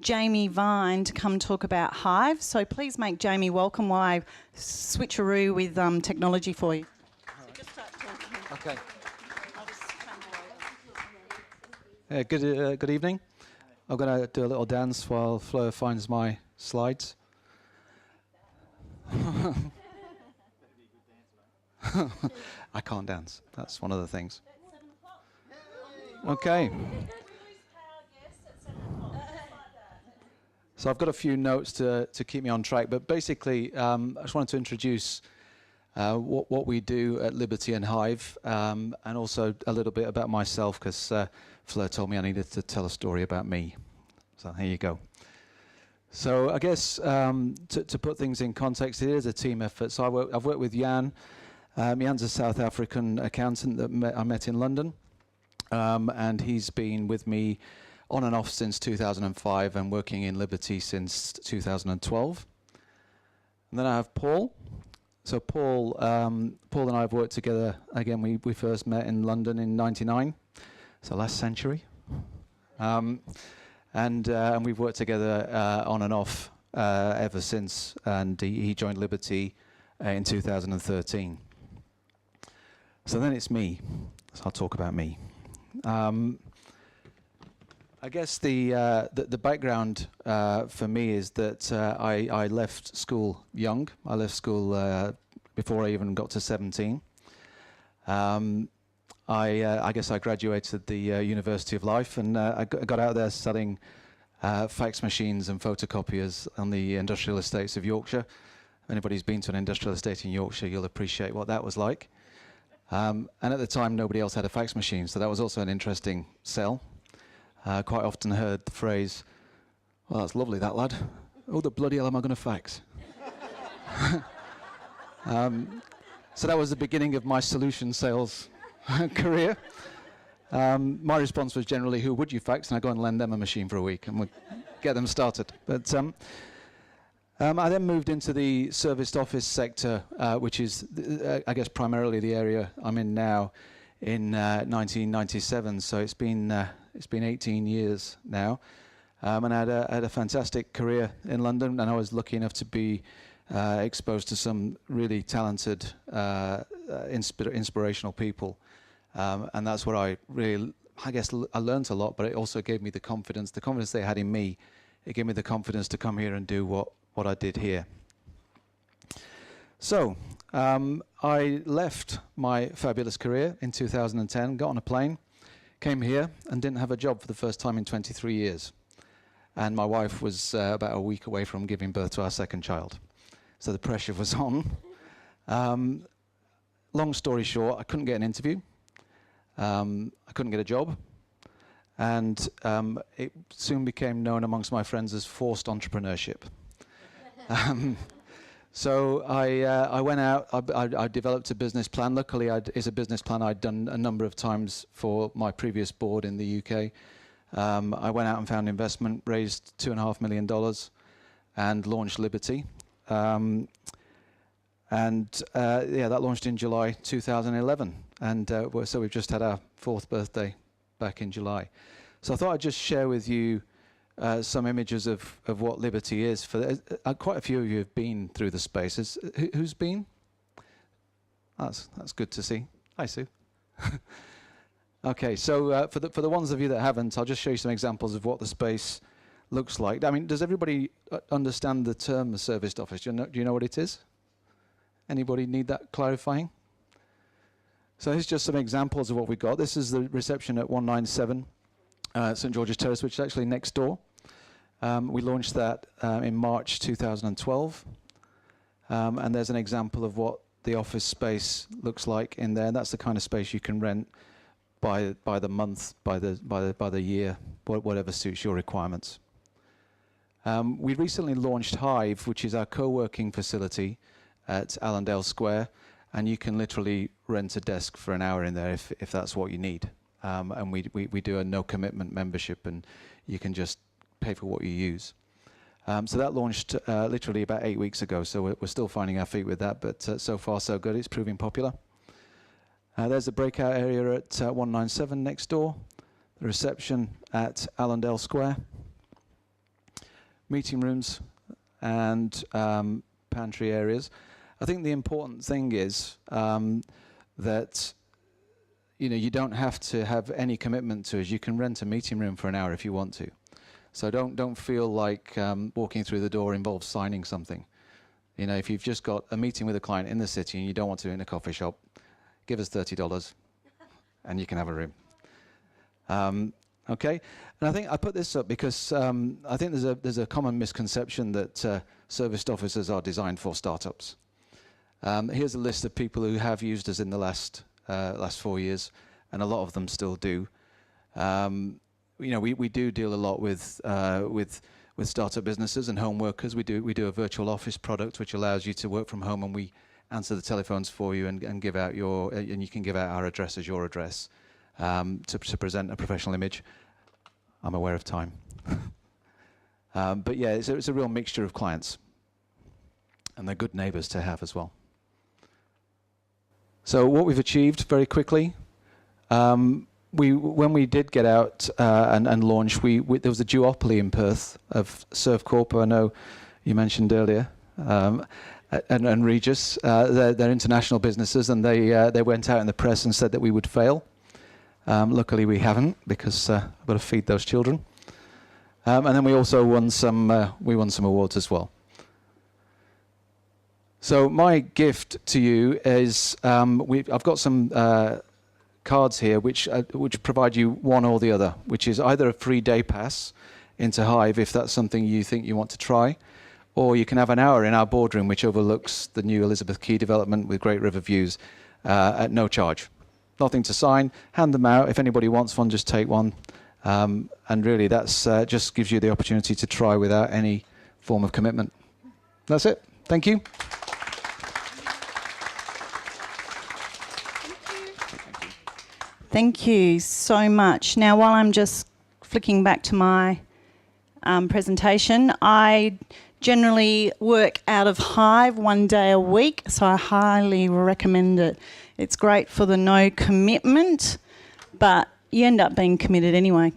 Jamie Vine to come talk about Hive. So please make Jamie welcome while I switcheroo with technology for you. So just start talking. Okay. I'll just come Good evening. I'm going to do a little dance while Fleur finds my slides. I can't dance. That's one of the things. Okay. So I've got a few notes to keep me on track, but basically I just wanted to introduce what we do at Liberty and Hive, and also a little bit about myself, because Fleur told me I needed to tell a story about me. So here you go. So I guess to put things in context, it is a team effort. So I've worked with Jan. Jan's a South African accountant that I met in London, and he's been with me on and off since 2005 and working in Liberty since 2012. And then I have Paul. So Paul and I have worked together. Again, we first met in London in '99, so last century. And we've worked together on and off ever since. And he joined Liberty in 2013. So then it's me. So I'll talk about me. I guess the background for me is that I left school young. I left school before I even got to 17. I guess I graduated the University of Life, and I got out there selling fax machines and photocopiers on the industrial estates of Yorkshire. If anybody's been to an industrial estate in Yorkshire, you'll appreciate what that was like. And at the time, nobody else had a fax machine, so that was also an interesting sell. Quite often heard the phrase, "Well, that's lovely, that lad. Oh, the bloody hell am I going to fax?" So that was the beginning of my solution sales career. My response was generally, "Who would you fax?" And I go and lend them a machine for a week and we'd get them started. But I then moved into the serviced office sector, which is, I guess, primarily the area I'm in now, in 1997. So it's been 18 years now, and I had a fantastic career in London, and I was lucky enough to be exposed to some really talented, inspirational people, and that's what I learned a lot, but it also gave me the confidence they had in me. It gave me the confidence to come here and do what I did here. So I left my fabulous career in 2010, got on a plane, came here and didn't have a job for the first time in 23 years. And my wife was about a week away from giving birth to our second child. So the pressure was on. Long story short, I couldn't get an interview. I couldn't get a job. And it soon became known amongst my friends as forced entrepreneurship. So I went out, I developed a business plan. Luckily, it's a business plan I'd done a number of times for my previous board in the UK. I went out and found investment, raised $2.5 million, and launched Liberty. That launched in July 2011. And so we've just had our 4th birthday back in July. So I thought I'd just share with you some images of what Liberty is. Quite a few of you have been through the spaces. Who's been? That's good to see. Hi, Sue. Okay, so for the ones of you that haven't, I'll just show you some examples of what the space looks like. I mean, does everybody understand the term serviced office? Do you know what it is? Anybody need that clarifying? So here's just some examples of what we've got. This is the reception at 197 St George's Terrace, which is actually next door. We launched that in March 2012. And there's an example of what the office space looks like in there. That's the kind of space you can rent by the month, by the year, whatever suits your requirements. We recently launched Hive, which is our co-working facility at Allendale Square, and you can literally rent a desk for an hour in there if that's what you need. And we do a no-commitment membership, and you can just pay for what you use. So that launched literally about 8 weeks ago, so we're still finding our feet with that, but so far so good. It's proving popular. There's the breakout area at 197 next door, the reception at Allendale Square. meeting rooms, and pantry areas. I think the important thing is that you don't have to have any commitment to us. You can rent a meeting room for an hour if you want to. So don't feel like walking through the door involves signing something. If you've just got a meeting with a client in the city and you don't want to in a coffee shop, give us $30 and you can have a room. Okay, and I think I put this up because I think there's a common misconception that serviced offices are designed for startups. Here's a list of people who have used us in the last 4 years, and a lot of them still do. We do deal a lot with startup businesses and home workers. We do a virtual office product which allows you to work from home, and we answer the telephones for you and give out and you can give out our address as your address to present a professional image. I'm aware of time. But yeah, it's a real mixture of clients, and they're good neighbours to have as well. So what we've achieved very quickly, when we did get out and launch, there was a duopoly in Perth of Servcorp, I know you mentioned earlier, and Regis. They're international businesses, and they went out in the press and said that we would fail. Luckily we haven't, because I've got to feed those children. And then we also won some awards as well. So my gift to you is I've got some cards here which provide you one or the other, which is either a free day pass into Hive if that's something you think you want to try, or you can have an hour in our boardroom which overlooks the new Elizabeth Quay development with great river views at no charge. Nothing to sign, hand them out. If anybody wants one, just take one. And really that's just gives you the opportunity to try without any form of commitment. That's it. Thank you. Thank you so much. Now, while I'm just flicking back to my presentation, I generally work out of Hive 1 day a week, so I highly recommend it. It's great for the no commitment, but you end up being committed anyway.